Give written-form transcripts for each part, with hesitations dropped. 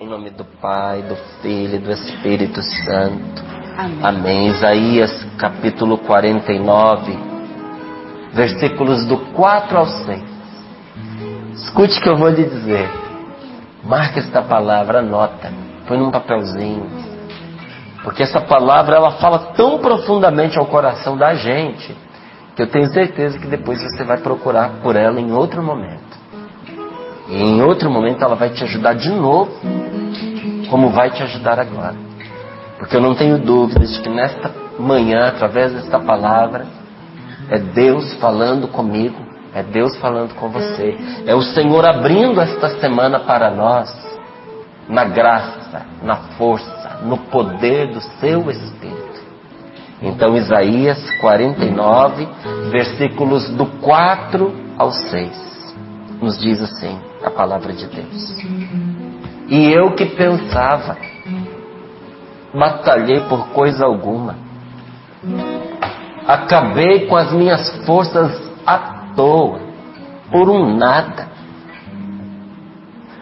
Em nome do Pai, do Filho e do Espírito Santo. Amém. Isaías capítulo 49, versículos do 4 ao 6. Escute o que eu vou lhe dizer. Marque esta palavra, anota. Põe num papelzinho. Porque essa palavra, ela fala tão profundamente ao coração da gente, que eu tenho certeza que depois você vai procurar por ela em outro momento. E em outro momento ela vai te ajudar de novo, como vai te ajudar agora. Porque eu não tenho dúvidas de que nesta manhã, através desta palavra, é Deus falando comigo, é Deus falando com você. É o Senhor abrindo esta semana para nós, na graça, na força, no poder do seu Espírito. Então Isaías 49, versículos do 4 ao 6, nos diz assim a palavra de Deus. E eu que pensava, batalhei por coisa alguma, acabei com as minhas forças à toa, por um nada.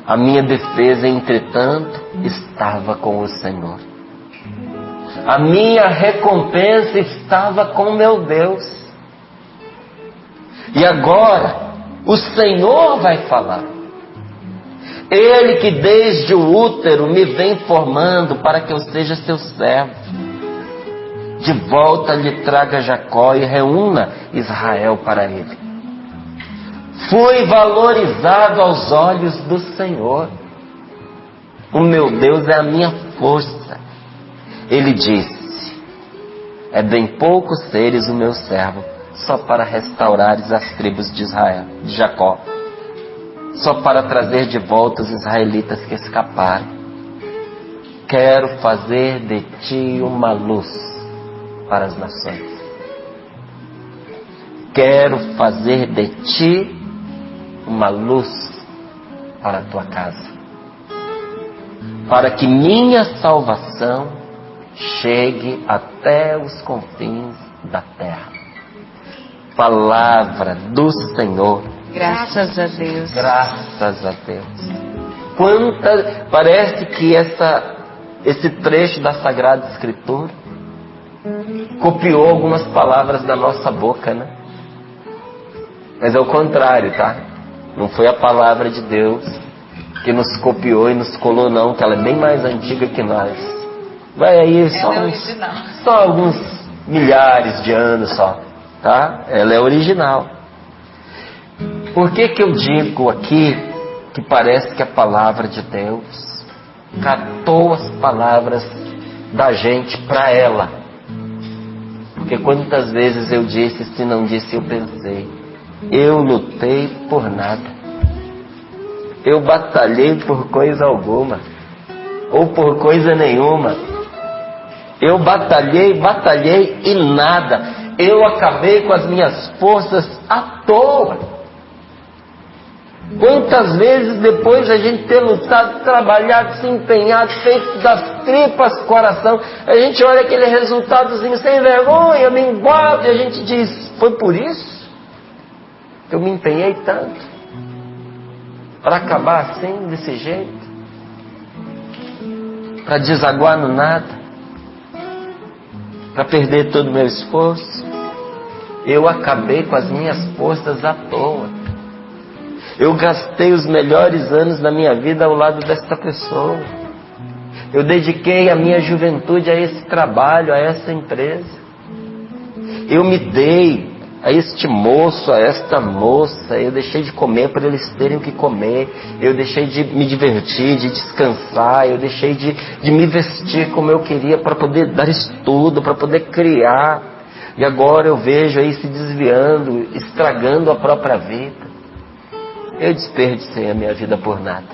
A minha defesa, entretanto, estava com o Senhor. A minha recompensa estava com meu Deus. E agora, o Senhor vai falar. Ele que desde o útero me vem formando para que eu seja seu servo. De volta lhe traga Jacó e reúna Israel para ele. Fui valorizado aos olhos do Senhor. O meu Deus é a minha força. Ele disse: é bem pouco seres o meu servo, só para restaurares as tribos de Israel, de Jacó, só para trazer de volta os israelitas que escaparam. Quero fazer de ti uma luz para as nações. Quero fazer de ti uma luz para a tua casa, para que minha salvação chegue até os confins da terra. Palavra do Senhor. Graças a Deus. Graças a Deus. Parece que esse trecho da Sagrada Escritura copiou algumas palavras da nossa boca, né? Mas é o contrário, tá? Não foi a palavra de Deus que nos copiou e nos colou, não, que ela é bem mais antiga que nós. Vai aí só alguns milhares de anos só, tá? Ela é original. Por que eu digo aqui que parece que a palavra de Deus catou as palavras da gente para ela? Porque quantas vezes eu disse, se não disse, eu pensei. Eu lutei por nada. Eu batalhei por coisa alguma, ou por coisa nenhuma. Eu batalhei e nada. Eu acabei com as minhas forças à toa. Quantas vezes depois de a gente ter lutado, trabalhado, se empenhado, feito das tripas coração, a gente olha aquele resultadozinho sem vergonha, me embora, e a gente diz: foi por isso que eu me empenhei tanto? Para acabar assim, desse jeito? Para desaguar no nada? Para perder todo o meu esforço? Eu acabei com as minhas forças à toa. Eu gastei os melhores anos da minha vida ao lado desta pessoa. Eu dediquei a minha juventude a esse trabalho, a essa empresa. Eu me dei a este moço, a esta moça. Eu deixei de comer para eles terem o que comer. Eu deixei de me divertir, de descansar. Eu deixei de me vestir como eu queria para poder dar estudo, para poder criar. E agora eu vejo aí se desviando, estragando a própria vida. Eu desperdicei a minha vida por nada.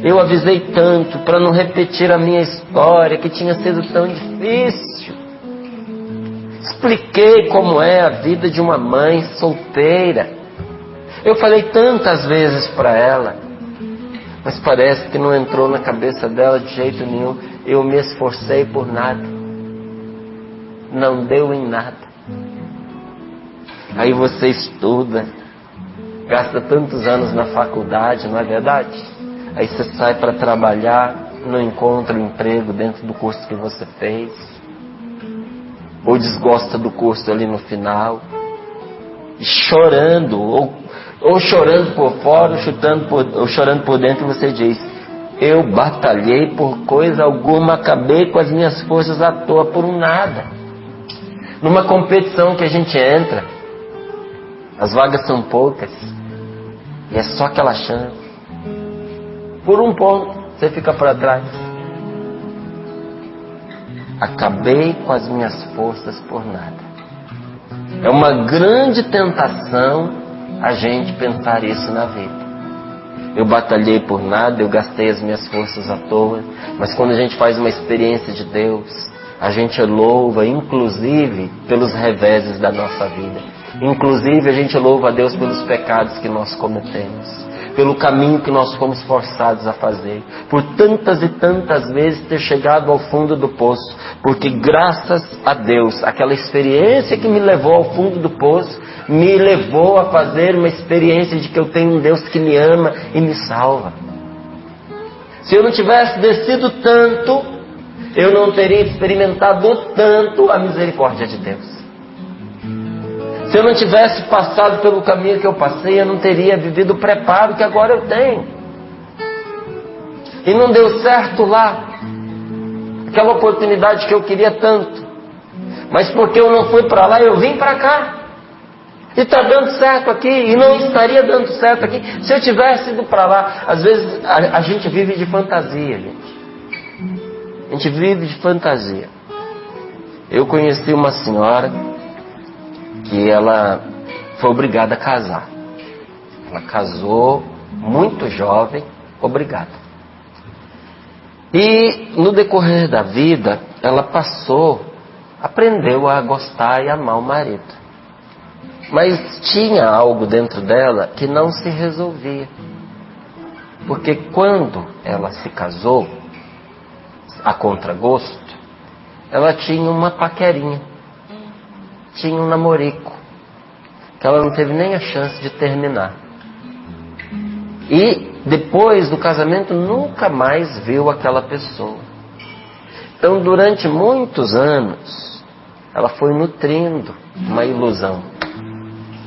Eu avisei tanto para não repetir a minha história, que tinha sido tão difícil. Expliquei como é a vida de uma mãe solteira. Eu falei tantas vezes para ela, mas parece que não entrou na cabeça dela de jeito nenhum. Eu me esforcei por nada. Não deu em nada. Aí você estuda, gasta tantos anos na faculdade, não é verdade? Aí você sai para trabalhar, não encontra um emprego dentro do curso que você fez, ou desgosta do curso ali no final, chorando, ou chorando por fora, ou chorando por dentro, você diz: eu batalhei por coisa alguma, acabei com as minhas forças à toa por um nada. Numa competição que a gente entra, as vagas são poucas, e é só aquela chance. Por um ponto, você fica para trás. Acabei com as minhas forças por nada. É uma grande tentação a gente pensar isso na vida. Eu batalhei por nada, eu gastei as minhas forças à toa. Mas quando a gente faz uma experiência de Deus, a gente louva, inclusive, pelos reveses da nossa vida. Inclusive, a gente louva a Deus pelos pecados que nós cometemos, pelo caminho que nós fomos forçados a fazer, por tantas e tantas vezes ter chegado ao fundo do poço, porque graças a Deus, aquela experiência que me levou ao fundo do poço, me levou a fazer uma experiência de que eu tenho um Deus que me ama e me salva. Se eu não tivesse descido tanto, eu não teria experimentado tanto a misericórdia de Deus. Se eu não tivesse passado pelo caminho que eu passei, eu não teria vivido o preparo que agora eu tenho. E não deu certo lá, aquela oportunidade que eu queria tanto. Mas porque eu não fui para lá, eu vim para cá. E está dando certo aqui, e não estaria dando certo aqui se eu tivesse ido para lá. Às vezes a gente vive de fantasia, gente. A gente vive de fantasia. Eu conheci uma senhora que ela foi obrigada a casar. Ela casou muito jovem, obrigada. E no decorrer da vida, ela aprendeu a gostar e amar o marido. Mas tinha algo dentro dela que não se resolvia. Porque quando ela se casou, a contragosto, ela tinha uma paquerinha. Tinha um namorico, que ela não teve nem a chance de terminar. E depois do casamento nunca mais viu aquela pessoa. Então durante muitos anos ela foi nutrindo uma ilusão.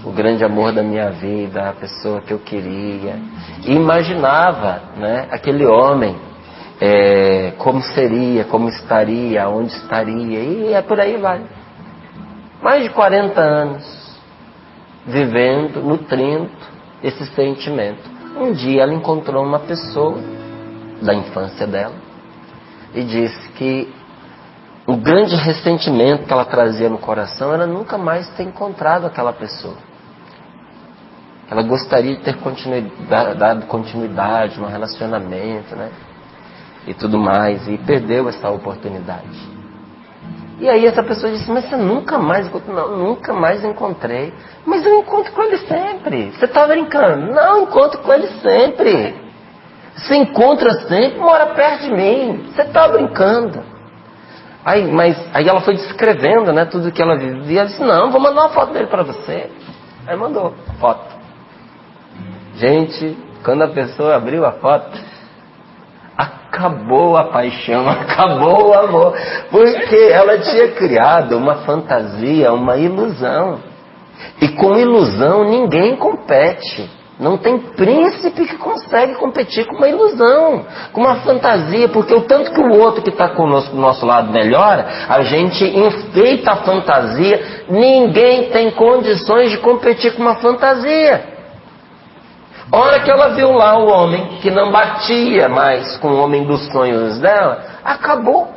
O grande amor da minha vida, a pessoa que eu queria. E imaginava, né, aquele homem, como seria, como estaria, onde estaria, e por aí vai. Mais de 40 anos vivendo, nutrindo esse sentimento. Um dia ela encontrou uma pessoa da infância dela e disse que o grande ressentimento que ela trazia no coração era nunca mais ter encontrado aquela pessoa. Ela gostaria de ter dado continuidade no relacionamento, né? E tudo mais, e perdeu essa oportunidade. E aí essa pessoa disse: mas você nunca mais encontrou? Não, nunca mais encontrei. Mas eu encontro com ele sempre. Você está brincando? Não, encontro com ele sempre. Você encontra sempre, mora perto de mim. Você está brincando. Aí ela foi descrevendo, né, tudo que ela vivia. Ela disse: não, vou mandar uma foto dele para você. Aí mandou a foto. Gente, quando a pessoa abriu a foto, acabou a paixão, acabou o amor, porque ela tinha criado uma fantasia, uma ilusão. E com ilusão ninguém compete. Não tem príncipe que consegue competir com uma ilusão, com uma fantasia, porque o tanto que o outro que está conosco do nosso lado melhora, a gente enfeita a fantasia, ninguém tem condições de competir com uma fantasia. A hora que ela viu lá o homem que não batia mais com o homem dos sonhos dela, acabou,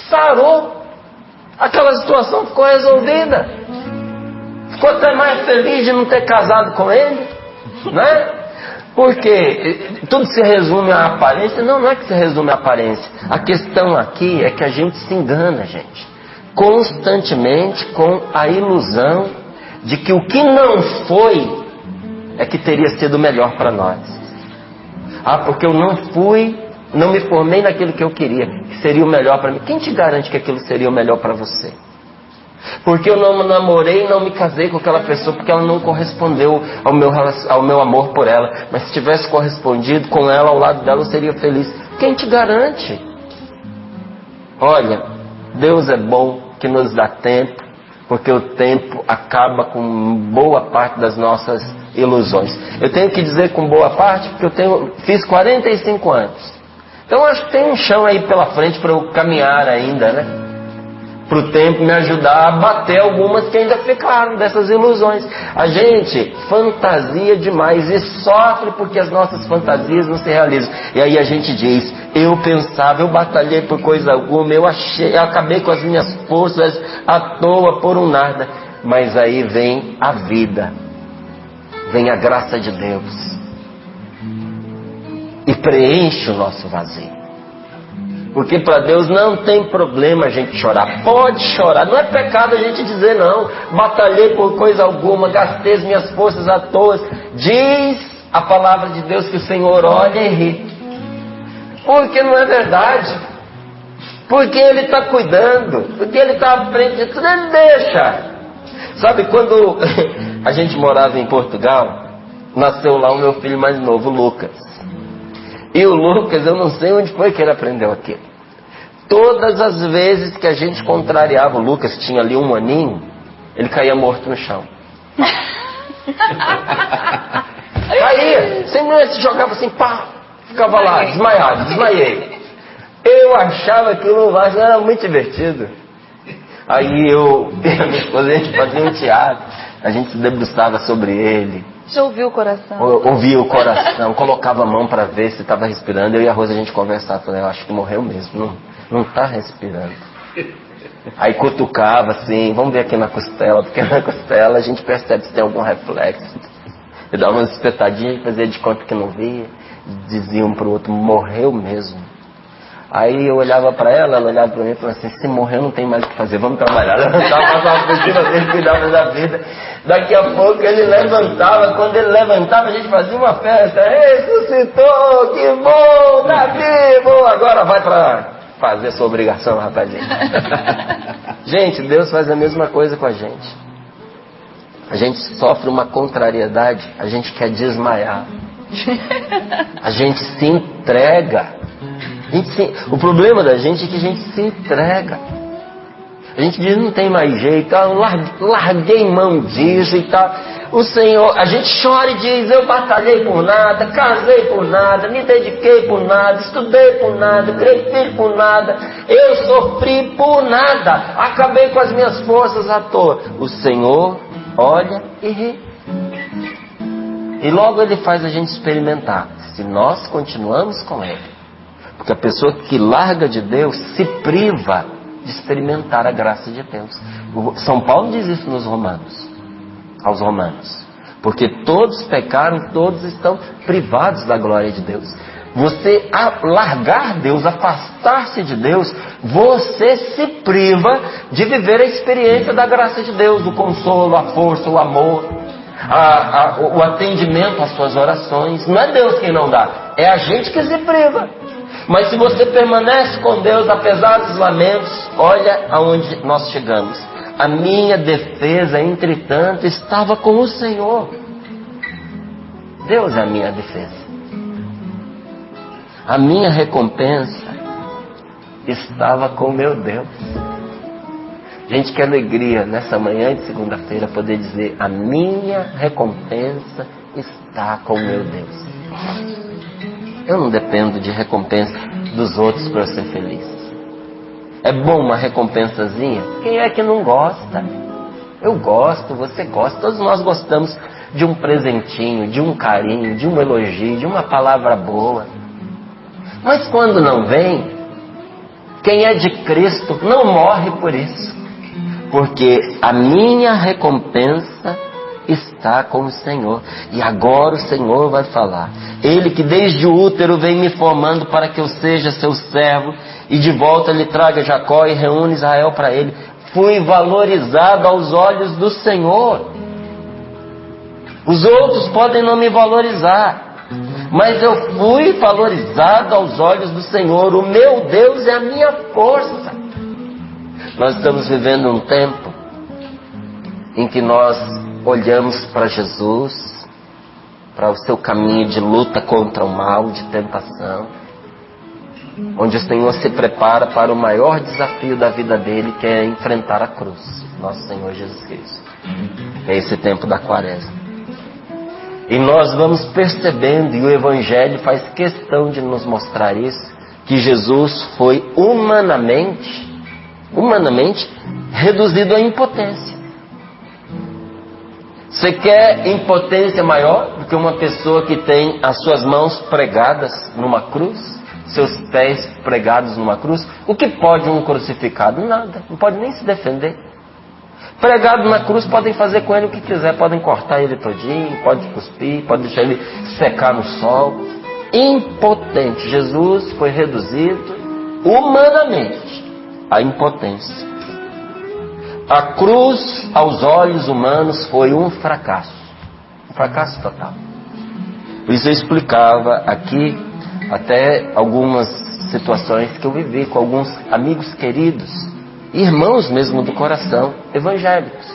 sarou, aquela situação ficou resolvida, ficou até mais feliz de não ter casado com ele, né? Porque tudo se resume à aparência. Não é que se resume à aparência. A questão aqui é que a gente se engana, gente, constantemente com a ilusão de que o que não foi é que teria sido melhor para nós. Porque eu não me formei naquilo que eu queria, que seria o melhor para mim. Quem te garante que aquilo seria o melhor para você? Porque eu não namorei e não me casei com aquela pessoa porque ela não correspondeu ao meu amor por ela. Mas se tivesse correspondido com ela, ao lado dela, eu seria feliz. Quem te garante? Olha, Deus é bom que nos dá tempo, porque o tempo acaba com boa parte das nossas ilusões. Eu tenho que dizer com boa parte porque fiz 45 anos. Então acho que tem um chão aí pela frente para eu caminhar ainda, né? Para o tempo me ajudar a bater algumas que ainda ficaram dessas ilusões. A gente fantasia demais e sofre porque as nossas fantasias não se realizam. E aí a gente diz, eu pensava, eu batalhei por coisa alguma, eu acabei com as minhas forças à toa por um nada. Mas aí vem a vida, vem a graça de Deus e preenche o nosso vazio. Porque para Deus não tem problema a gente chorar. Pode chorar, não é pecado a gente dizer não. Batalhei por coisa alguma, gastei as minhas forças à toa. Diz a palavra de Deus que o Senhor olha e ri. Porque não é verdade. Porque Ele está cuidando. Porque Ele está à frente de tudo, Ele deixa. Sabe, quando a gente morava em Portugal, nasceu lá o meu filho mais novo, o Lucas. E o Lucas, eu não sei onde foi que ele aprendeu aquilo. Todas as vezes que a gente contrariava, o Lucas tinha ali 1 aninho, ele caía morto no chão. Caía, sempre se jogava assim, pá, ficava lá, desmaiado, desmaiei. Eu achava que o Vasco era muito divertido. Aí eu e a minha esposa, a gente fazia um teatro, a gente se debruçava sobre ele. Já ouviu o coração? Ouvia o coração, colocava a mão para ver se estava respirando. Eu e a Rosa a gente conversava, falei, eu acho que morreu mesmo, não está respirando. Aí cutucava assim, vamos ver aqui na costela, porque na costela a gente percebe se tem algum reflexo. Eu dava umas espetadinhas, fazia de conta que não via, dizia um pro outro, morreu mesmo. Aí eu olhava para ela olhava para mim e falava assim, se morreu não tem mais o que fazer, vamos trabalhar. Levantava, passava por cima dele, cuidava da vida. Daqui a pouco ele levantava, quando ele levantava a gente fazia uma festa, ressuscitou, que bom, tá vivo, agora vai para fazer sua obrigação, rapazinho. Gente, Deus faz a mesma coisa com a gente. A gente sofre uma contrariedade, a gente quer desmaiar. A gente se entrega. O problema da gente é que a gente se entrega. A gente diz, não tem mais jeito, larguei mão disso e tal. O Senhor, a gente chora e diz, eu batalhei por nada, casei por nada, me dediquei por nada, estudei por nada, cresci por nada, eu sofri por nada, acabei com as minhas forças à toa. O Senhor olha e ri. E logo Ele faz a gente experimentar, se nós continuamos com Ele. Porque a pessoa que larga de Deus se priva de experimentar a graça de Deus. São Paulo diz isso aos Romanos. Porque todos pecaram, todos estão privados da glória de Deus. Você largar Deus, afastar-se de Deus, você se priva de viver a experiência da graça de Deus, do consolo, a força, o amor, o atendimento às suas orações. Não é Deus quem não dá, é a gente que se priva. Mas se você permanece com Deus, apesar dos lamentos, olha aonde nós chegamos. A minha defesa, entretanto, estava com o Senhor. Deus é a minha defesa. A minha recompensa estava com meu Deus. Gente, que alegria nessa manhã de segunda-feira poder dizer, a minha recompensa está com meu Deus. Eu não dependo de recompensa dos outros para eu ser feliz. É bom uma recompensazinha? Quem é que não gosta? Eu gosto, você gosta, todos nós gostamos de um presentinho, de um carinho, de um elogio, de uma palavra boa. Mas quando não vem, quem é de Cristo não morre por isso. Porque a minha recompensa está com o Senhor. E agora o Senhor vai falar. Ele que desde o útero vem me formando para que eu seja seu servo e de volta lhe traga Jacó e reúne Israel para ele. Fui valorizado aos olhos do Senhor. Os outros podem não me valorizar, mas eu fui valorizado aos olhos do Senhor. O meu Deus é a minha força. Nós estamos vivendo um tempo em que nós olhamos para Jesus, para o seu caminho de luta contra o mal, de tentação, onde o Senhor se prepara para o maior desafio da vida dele, que é enfrentar a cruz, nosso Senhor Jesus Cristo. É esse tempo da quaresma. E nós vamos percebendo, e o Evangelho faz questão de nos mostrar isso, que Jesus foi humanamente reduzido à impotência. Você quer impotência maior do que uma pessoa que tem as suas mãos pregadas numa cruz, seus pés pregados numa cruz? O que pode um crucificado? Nada, não pode nem se defender. Pregado na cruz, podem fazer com ele o que quiser, podem cortar ele todinho, pode cuspir, pode deixar ele secar no sol. Impotente. Jesus foi reduzido humanamente à impotência. A cruz, aos olhos humanos, foi um fracasso total. Por isso eu explicava aqui até algumas situações que eu vivi com alguns amigos queridos, irmãos mesmo do coração, evangélicos.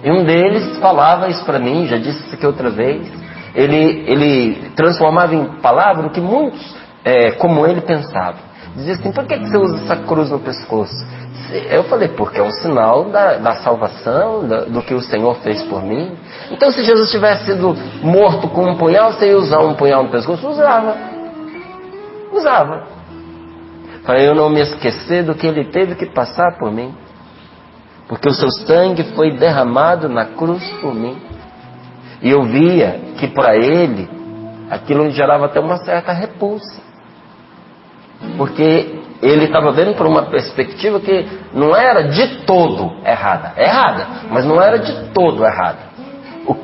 E um deles falava isso para mim, já disse isso aqui outra vez. Ele transformava em palavra o que muitos, como ele, pensavam. Dizia assim: por que você usa essa cruz no pescoço? Eu falei: porque é um sinal da salvação, do que o Senhor fez por mim. Então, se Jesus tivesse sido morto com um punhal, você ia usar um punhal no pescoço? Usava. Para eu não me esquecer do que ele teve que passar por mim, porque o seu sangue foi derramado na cruz por mim. E eu via que para ele aquilo gerava até uma certa repulsa, porque ele estava vendo por uma perspectiva que não era de todo errada, mas não era de todo errada.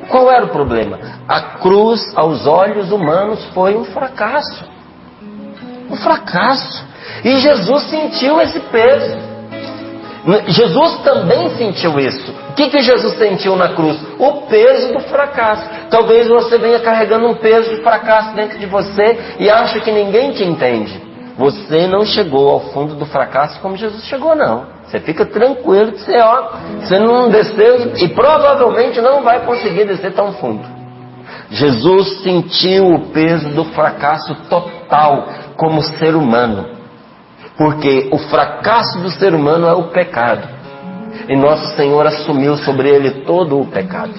Qual era o problema? A cruz, aos olhos humanos, foi um fracasso. E Jesus sentiu esse peso. Jesus também sentiu isso. O que Jesus sentiu na cruz? O peso do fracasso. Talvez você venha carregando um peso de fracasso dentro de você e acha que ninguém te entende. Você não chegou ao fundo do fracasso como Jesus chegou, não. Você fica tranquilo que você não desceu e provavelmente não vai conseguir descer tão fundo. Jesus sentiu o peso do fracasso total como ser humano, porque o fracasso do ser humano é o pecado, e nosso Senhor assumiu sobre ele todo o pecado.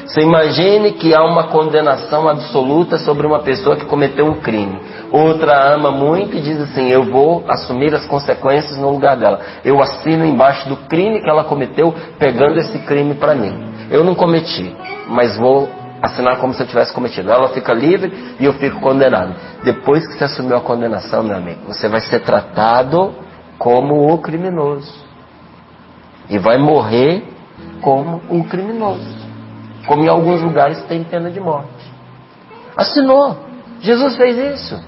Você imagine que há uma condenação absoluta sobre uma pessoa que cometeu um crime. Outra ama muito e diz assim: eu vou assumir as consequências no lugar dela. Eu assino embaixo do crime que ela cometeu, pegando esse crime para mim. Eu não cometi, mas vou assinar como se eu tivesse cometido. Ela fica livre e eu fico condenado. Depois que você assumiu a condenação, meu amigo, você vai ser tratado como o criminoso. E vai morrer como um criminoso. Como em alguns lugares tem pena de morte. Assinou. Jesus fez isso.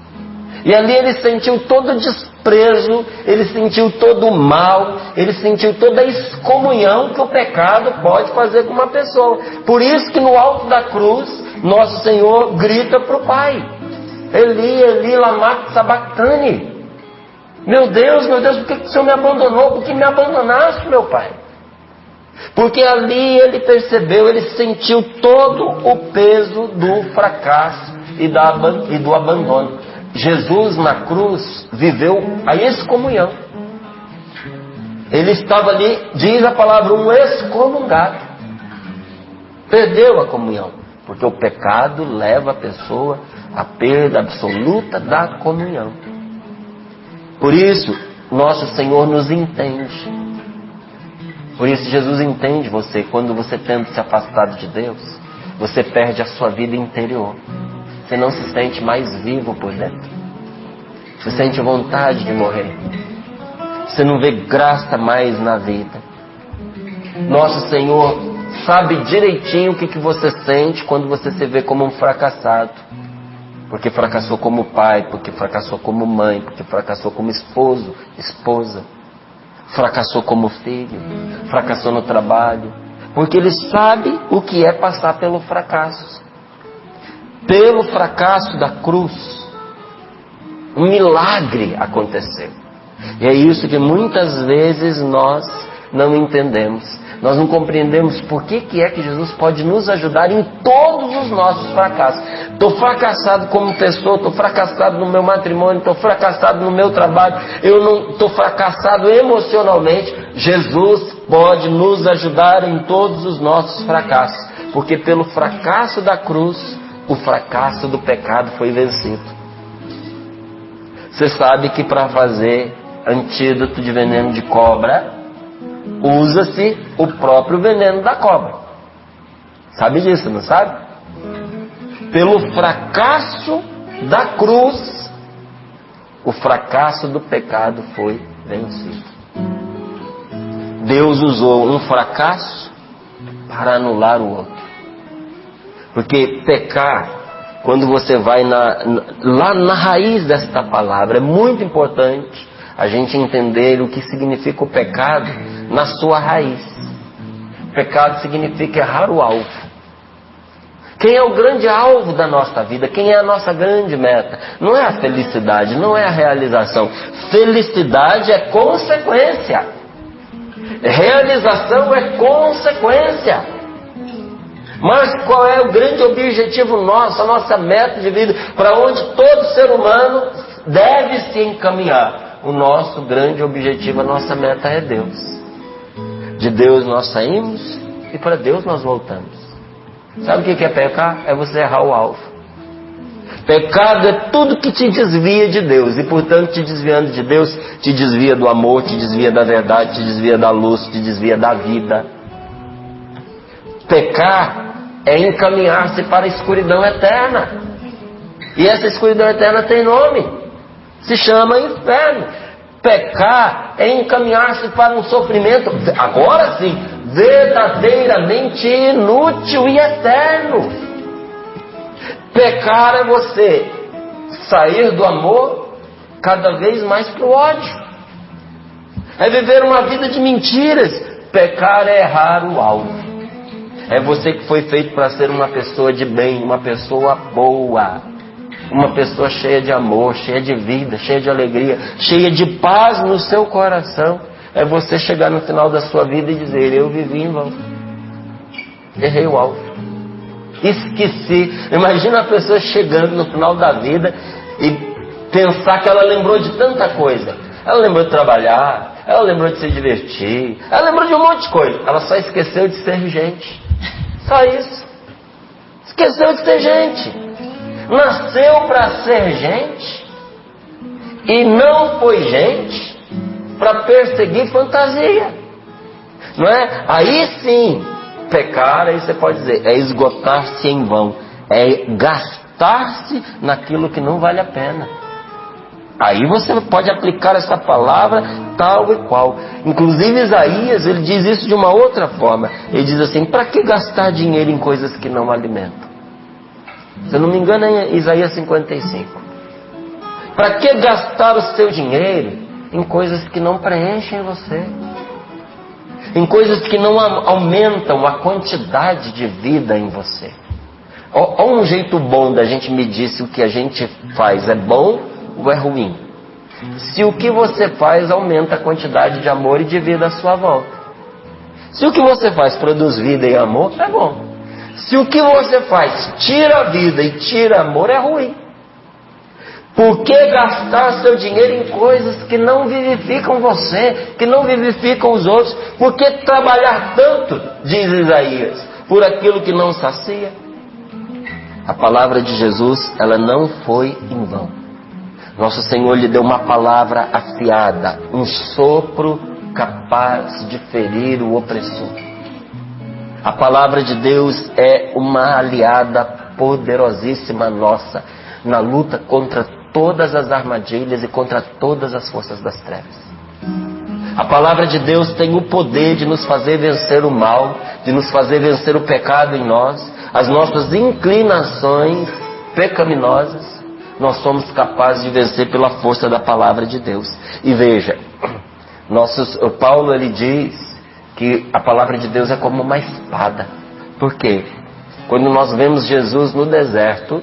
E ali ele sentiu todo o desprezo, ele sentiu todo o mal, ele sentiu toda a excomunhão que o pecado pode fazer com uma pessoa. Por isso que no alto da cruz, nosso Senhor grita para o Pai: Eli, Eli, lama sabachthani. Meu Deus, por que o Senhor me abandonou? Por que me abandonaste, meu Pai? Porque ali ele percebeu, ele sentiu todo o peso do fracasso e do abandono. Jesus na cruz viveu a excomunhão. Ele estava ali, diz a palavra, um excomungado. Perdeu a comunhão, porque o pecado leva a pessoa à perda absoluta da comunhão. Por isso, nosso Senhor nos entende. Por isso Jesus entende você. Quando você tenta se afastar de Deus, você perde a sua vida interior. Você não se sente mais vivo por dentro. Você sente vontade de morrer. Você não vê graça mais na vida. Nosso Senhor sabe direitinho o que você sente quando você se vê como um fracassado. Porque fracassou como pai, porque fracassou como mãe, porque fracassou como esposo, esposa. Fracassou como filho, fracassou no trabalho, porque ele sabe o que é passar pelo fracasso. Pelo fracasso da cruz, um milagre aconteceu. E é isso que muitas vezes nós não entendemos. Nós não compreendemos por que é que Jesus pode nos ajudar em todos os nossos fracassos. Estou fracassado como pessoa, estou fracassado no meu matrimônio, estou fracassado no meu trabalho, eu não estou fracassado emocionalmente. Jesus pode nos ajudar em todos os nossos fracassos, porque pelo fracasso da cruz, o fracasso do pecado foi vencido. Você sabe que para fazer antídoto de veneno de cobra, usa-se o próprio veneno da cobra. Sabe disso, não sabe? Pelo fracasso da cruz, o fracasso do pecado foi vencido. Deus usou um fracasso para anular o outro. Porque pecar, quando você vai lá na raiz desta palavra, é muito importante a gente entender o que significa o pecado na sua raiz. Pecado significa errar o alvo. Quem é o grande alvo da nossa vida? Quem é a nossa grande meta? Não é a felicidade, não é a realização. Felicidade é consequência. Realização é consequência. Mas qual é o grande objetivo nosso, a nossa meta de vida, para onde todo ser humano deve se encaminhar? O nosso grande objetivo, a nossa meta é Deus. De Deus nós saímos e para Deus nós voltamos. Sabe o que é pecar? É você errar o alvo. Pecado é tudo que te desvia de Deus. E portanto, te desviando de Deus, te desvia do amor, te desvia da verdade, te desvia da luz, te desvia da vida. Pecar é encaminhar-se para a escuridão eterna. E essa escuridão eterna tem nome. Se chama inferno. Pecar é encaminhar-se para um sofrimento, agora sim, verdadeiramente inútil e eterno. Pecar é você sair do amor cada vez mais para o ódio. É viver uma vida de mentiras. Pecar é errar o alvo. É você que foi feito para ser uma pessoa de bem, uma pessoa boa. Uma pessoa cheia de amor, cheia de vida, cheia de alegria, cheia de paz no seu coração. É você chegar no final da sua vida e dizer: eu vivi em vão. Errei o alvo. Esqueci. Imagina a pessoa chegando no final da vida e pensar que ela lembrou de tanta coisa. Ela lembrou de trabalhar, ela lembrou de se divertir, ela lembrou de um monte de coisa. Ela só esqueceu de ser gente. Só isso. Esqueceu de ser gente. Nasceu para ser gente e não foi gente para perseguir fantasia. Não é? Aí sim, pecar, aí você pode dizer, é esgotar-se em vão, é gastar-se naquilo que não vale a pena. Aí você pode aplicar essa palavra tal e qual. Inclusive Isaías, ele diz isso de uma outra forma. Ele diz assim: para que gastar dinheiro em coisas que não alimentam? Se eu não me engano é Isaías 55. Para que gastar o seu dinheiro em coisas que não preenchem você? Em coisas que não aumentam a quantidade de vida em você? Há um jeito bom da gente medir se o que a gente faz é bom ou é ruim. Se o que você faz aumenta a quantidade de amor e de vida à sua volta. Se o que você faz produz vida e amor, é bom. Se o que você faz tira vida e tira amor, é ruim. Por que gastar seu dinheiro em coisas que não vivificam você, que não vivificam os outros? Por que trabalhar tanto, diz Isaías, por aquilo que não sacia? A palavra de Jesus, ela não foi em vão. Nosso Senhor lhe deu uma palavra afiada, um sopro capaz de ferir o opressor. A palavra de Deus é uma aliada poderosíssima nossa na luta contra todas as armadilhas e contra todas as forças das trevas. A palavra de Deus tem o poder de nos fazer vencer o mal, de nos fazer vencer o pecado em nós, as nossas inclinações pecaminosas. Nós somos capazes de vencer pela força da palavra de Deus. E veja, Paulo ele diz que a palavra de Deus é como uma espada. Por quê? Quando nós vemos Jesus no deserto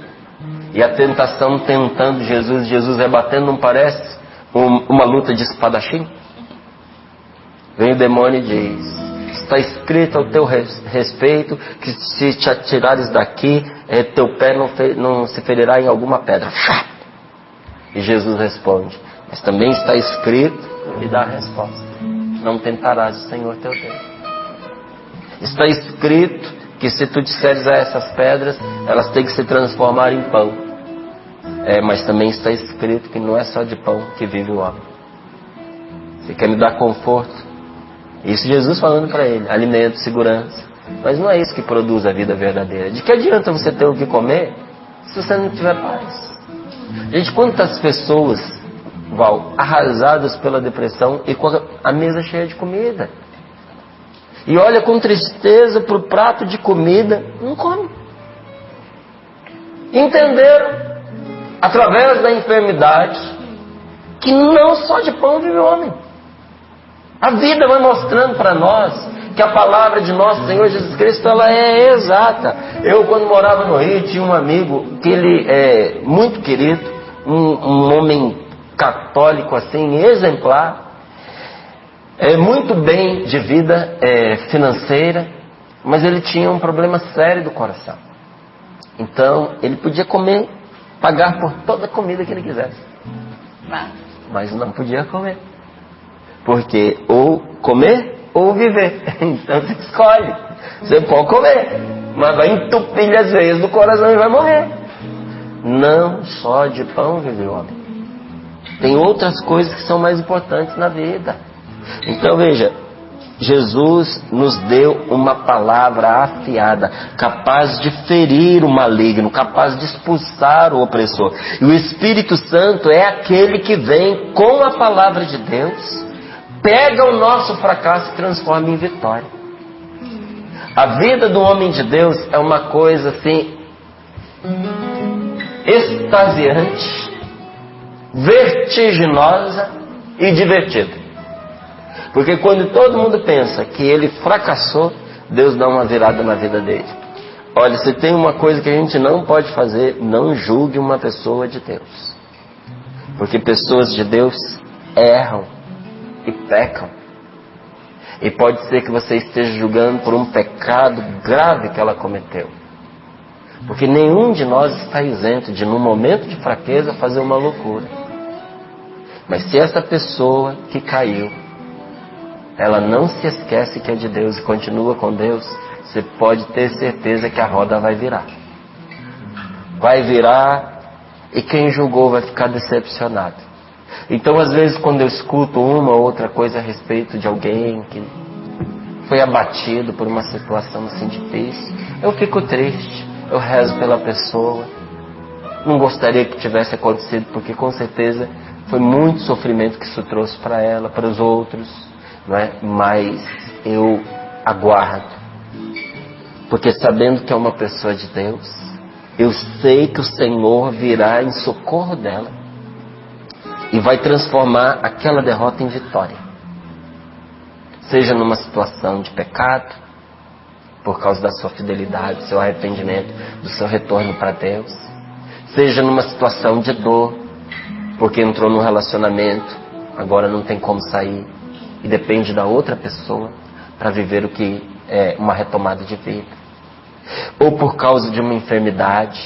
e a tentação tentando Jesus rebatendo, não parece uma luta de espadachim? Vem o demônio e diz: está escrito ao teu respeito, que se te atirares daqui, teu pé não se ferirá em alguma pedra. E Jesus responde, mas também está escrito, e dá a resposta, não tentarás o Senhor teu Deus. Está escrito que se tu disseres a essas pedras, elas têm que se transformar em pão. Mas também está escrito que não é só de pão que vive o homem. Você quer me dar conforto? Isso Jesus falando para ele, alimento, segurança. Mas não é isso que produz a vida verdadeira. De que adianta você ter o que comer se você não tiver paz? Gente, quantas pessoas, Val, arrasadas pela depressão e com a mesa cheia de comida, e olha com tristeza para o prato de comida, não come. Entenderam, através da enfermidade, que não só de pão vive o homem. A vida vai mostrando para nós que a palavra de nosso Senhor Jesus Cristo, ela é exata. Eu, quando morava no Rio, tinha um amigo que ele é muito querido, um homem católico assim, exemplar, muito bem de vida financeira, mas ele tinha um problema sério do coração. Então, ele podia comer, pagar por toda a comida que ele quisesse, mas não podia comer, porque ou comer ou viver. Então você escolhe. Você pode comer, mas vai entupir as veias do coração e vai morrer. Não só de pão vive o homem. Tem outras coisas que são mais importantes na vida. Então veja, Jesus nos deu uma palavra afiada, capaz de ferir o maligno, capaz de expulsar o opressor. E o Espírito Santo é aquele que vem com a palavra de Deus, pega o nosso fracasso e transforma em vitória. A vida do homem de Deus é uma coisa assim, extasiante, vertiginosa e divertida. Porque quando todo mundo pensa que ele fracassou, Deus dá uma virada na vida dele. Olha, se tem uma coisa que a gente não pode fazer, não julgue uma pessoa de Deus. Porque pessoas de Deus erram e pecam. E pode ser que você esteja julgando por um pecado grave que ela cometeu. Porque nenhum de nós está isento de, num momento de fraqueza, fazer uma loucura. Mas se essa pessoa que caiu, ela não se esquece que é de Deus e continua com Deus, você pode ter certeza que a roda vai virar. Vai virar e quem julgou vai ficar decepcionado. Então, às vezes, quando eu escuto uma ou outra coisa a respeito de alguém que foi abatido por uma situação assim difícil, eu fico triste, eu rezo pela pessoa. Não gostaria que tivesse acontecido, porque com certeza foi muito sofrimento que isso trouxe para ela, para os outros. Não é? Mas eu aguardo, porque sabendo que é uma pessoa de Deus, eu sei que o Senhor virá em socorro dela e vai transformar aquela derrota em vitória. Seja numa situação de pecado, por causa da sua fidelidade, do seu arrependimento, do seu retorno para Deus. Seja numa situação de dor, porque entrou num relacionamento, agora não tem como sair. E depende da outra pessoa para viver o que é uma retomada de vida. Ou por causa de uma enfermidade,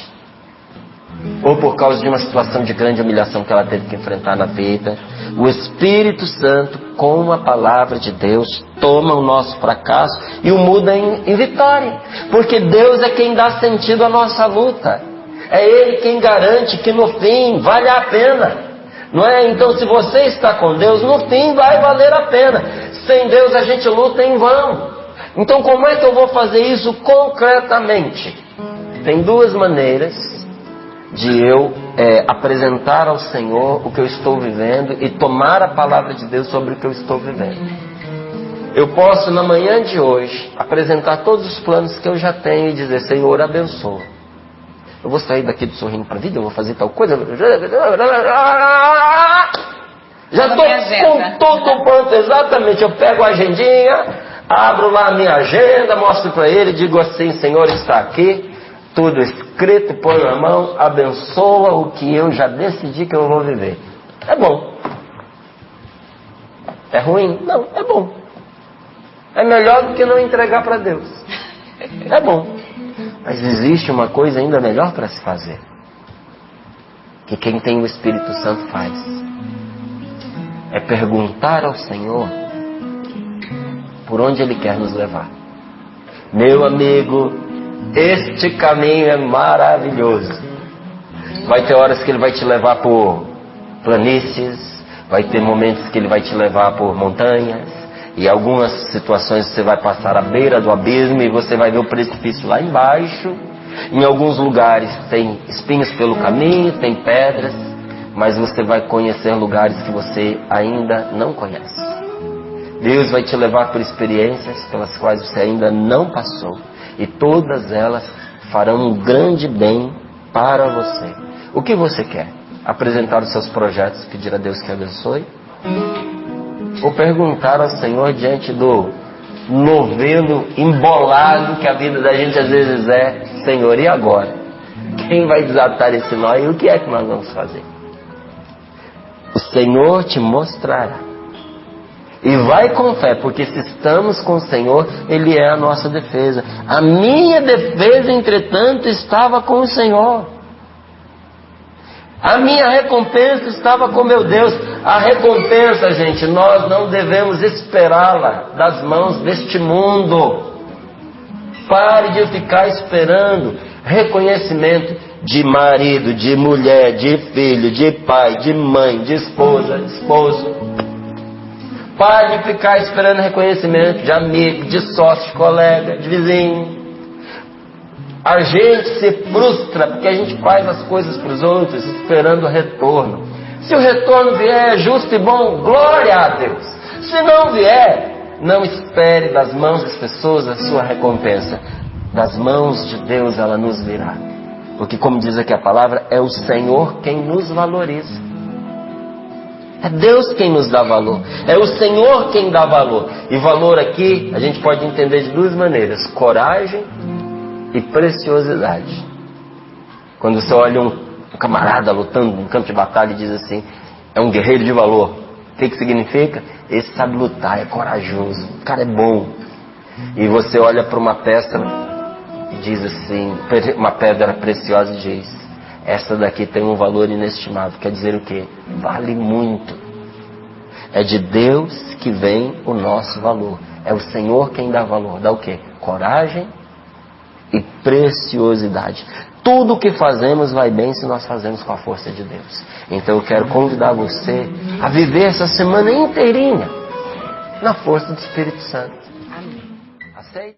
ou por causa de uma situação de grande humilhação que ela teve que enfrentar na vida. O Espírito Santo, com a palavra de Deus, toma o nosso fracasso e o muda em vitória. Porque Deus é quem dá sentido à nossa luta. É Ele quem garante que no fim vale a pena. Não é? Então, se você está com Deus, no fim vai valer a pena. Sem Deus a gente luta em vão. Então, como é que eu vou fazer isso concretamente? Tem duas maneiras de eu apresentar ao Senhor o que eu estou vivendo e tomar a palavra de Deus sobre o que eu estou vivendo. Eu posso, na manhã de hoje, apresentar todos os planos que eu já tenho e dizer: Senhor, abençoa. Eu vou sair daqui do Sorrindo para a Vida, eu vou fazer tal coisa. Já estou com tudo pronto, exatamente. Eu pego a agendinha, abro lá a minha agenda, mostro para ele, digo assim: Senhor, está aqui, tudo escrito, põe na mão, abençoa o que eu já decidi que eu vou viver. É bom. É ruim? Não, é bom. É melhor do que não entregar para Deus. É bom. Mas existe uma coisa ainda melhor para se fazer. Que quem tem o Espírito Santo faz. É perguntar ao Senhor por onde Ele quer nos levar. Meu amigo, este caminho é maravilhoso. Vai ter horas que Ele vai te levar por planícies, vai ter momentos que Ele vai te levar por montanhas, e algumas situações você vai passar à beira do abismo e você vai ver o precipício lá embaixo. Em alguns lugares tem espinhos pelo caminho, tem pedras, mas você vai conhecer lugares que você ainda não conhece. Deus vai te levar por experiências pelas quais você ainda não passou, e todas elas farão um grande bem para você. O que você quer? Apresentar os seus projetos, pedir a Deus que abençoe? Ou perguntar ao Senhor diante do novelo embolado que a vida da gente às vezes é: Senhor, e agora? Quem vai desatar esse nó e o que é que nós vamos fazer? O Senhor te mostrará. E vai com fé, porque se estamos com o Senhor, Ele é a nossa defesa. A minha defesa, entretanto, estava com o Senhor. A minha recompensa estava com meu Deus. A recompensa, gente, nós não devemos esperá-la das mãos deste mundo. Pare de ficar esperando reconhecimento de marido, de mulher, de filho, de pai, de mãe, de esposa, de esposo. Pare de ficar esperando reconhecimento de amigo, de sócio, de colega, de vizinho. A gente se frustra porque a gente faz as coisas para os outros esperando o retorno. Se o retorno vier justo e bom, glória a Deus. Se não vier, não espere das mãos das pessoas a sua recompensa. Das mãos de Deus ela nos virá. Porque, como diz aqui a palavra, é o Senhor quem nos valoriza. É Deus quem nos dá valor. É o Senhor quem dá valor. E valor aqui a gente pode entender de duas maneiras: coragem e preciosidade. Quando você olha um camarada lutando num campo de batalha e diz assim: é um guerreiro de valor. O que significa? Esse sabe lutar, é corajoso, o cara é bom. E você olha para uma peça e diz assim, uma pedra preciosa, e diz: essa daqui tem um valor inestimável. Quer dizer o quê? Vale muito. É de Deus que vem o nosso valor. É o Senhor quem dá valor. Dá o quê? Coragem e preciosidade. Tudo o que fazemos vai bem se nós fazemos com a força de Deus. Então eu quero convidar você a viver essa semana inteirinha na força do Espírito Santo. Amém. Aceite?